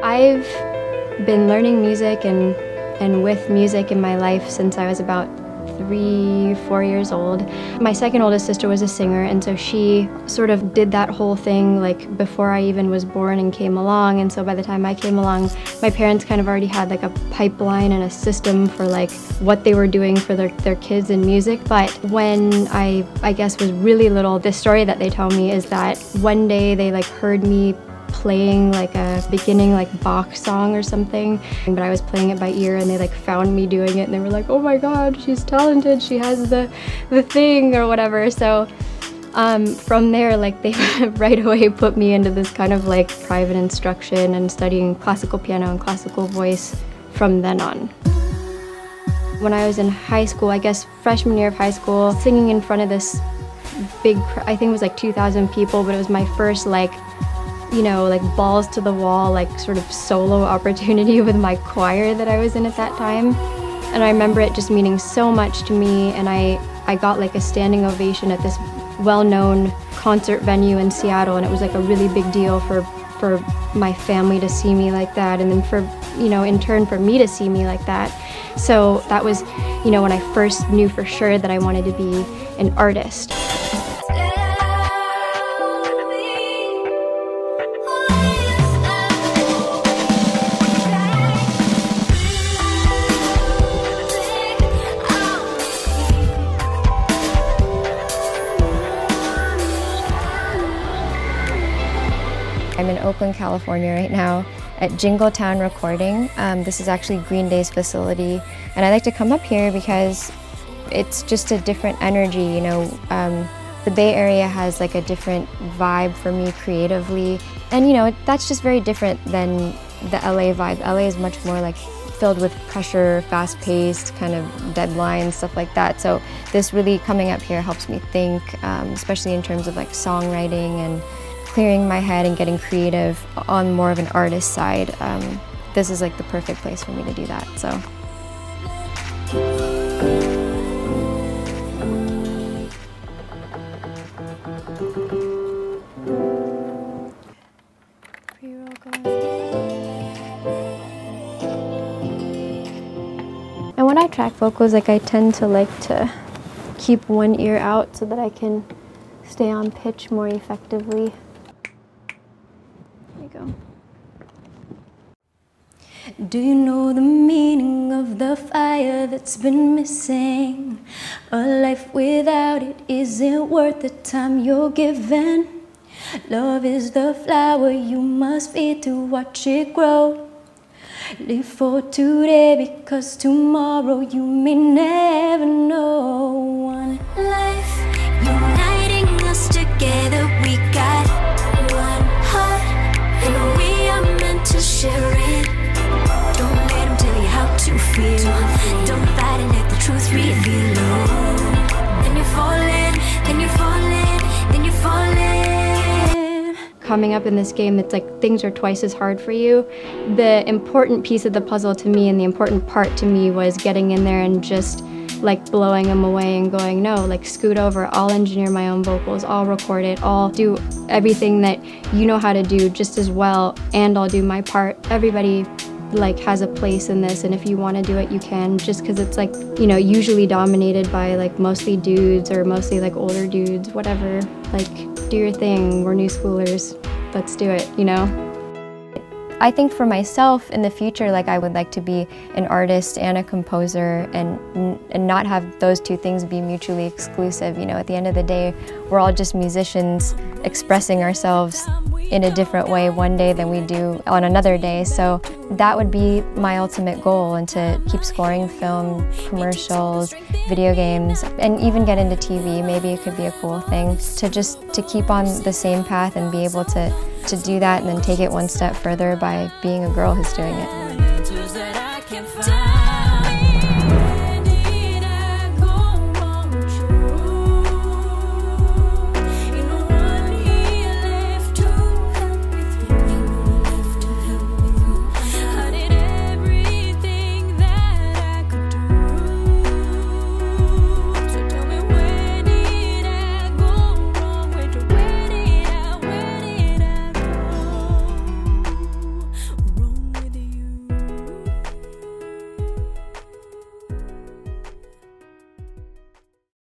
I've been learning music and with music in my life since I was about 3-4 years old. My second oldest sister was a singer, and so she sort of did that whole thing like before I even was born and came along, and so by the time I came along, my parents kind of already had like a pipeline and a system for like what they were doing for their kids in music. But when I guess was really little, the story that they tell me is that one day they like heard me playing like a beginning like Bach song or something, but I was playing it by ear, and they like found me doing it, and they were like, oh my god, she's talented, she has the thing or whatever. So from there, like they right away put me into this kind of like private instruction and studying classical piano and classical voice from then on. When I was in high school, I guess freshman year of high school, singing in front of this big, I think it was like 2,000 people, but it was my first like, you know, like balls to the wall, like sort of solo opportunity with my choir that I was in at that time. And I remember it just meaning so much to me, and I got like a standing ovation at this well-known concert venue in Seattle, and it was like a really big deal for my family to see me like that, and then for, you know, in turn for me to see me like that. So that was, you know, when I first knew for sure that I wanted to be an artist. I'm in Oakland, California right now at Jingletown Recording. This is actually Green Day's facility, and I like to come up here because it's just a different energy, you know. The Bay Area has like a different vibe for me creatively, and you know, that's just very different than the LA vibe. LA is much more like filled with pressure, fast-paced, kind of deadlines, stuff like that. So this really coming up here helps me think, especially in terms of like songwriting and clearing my head and getting creative on more of an artist side. This is like the perfect place for me to do that. So. And when I track vocals, like I tend to like to keep one ear out so that I can stay on pitch more effectively. Go. Do you know the meaning of the fire that's been missing? A life without it isn't worth the time you're given. Love is the flower you must feed to watch it grow. Live for today because tomorrow you may never know. One life uniting us together, we got one heart. And we are meant to share it. Don't let them tell you how to feel. Don't fight and let the truth reveal. Then you're falling, then you're falling, then you're falling. Coming up in this game, it's like things are twice as hard for you. The important piece of the puzzle to me, and the important part to me, was getting in there and just like blowing them away and going, no, like scoot over, I'll engineer my own vocals, I'll record it, I'll do everything that you know how to do just as well, and I'll do my part. Everybody like has a place in this, and if you want to do it, you can, just because it's like, you know, usually dominated by like mostly dudes or mostly like older dudes, whatever. Like, do your thing, we're new schoolers, let's do it, you know? I think for myself in the future, like I would like to be an artist and a composer, and not have those two things be mutually exclusive. You know, at the end of the day, we're all just musicians expressing ourselves in a different way one day than we do on another day. So that would be my ultimate goal, and to keep scoring film, commercials, video games, and even get into TV. Maybe it could be a cool thing to keep on the same path and be able to do that and then take it one step further by being a girl who's doing it.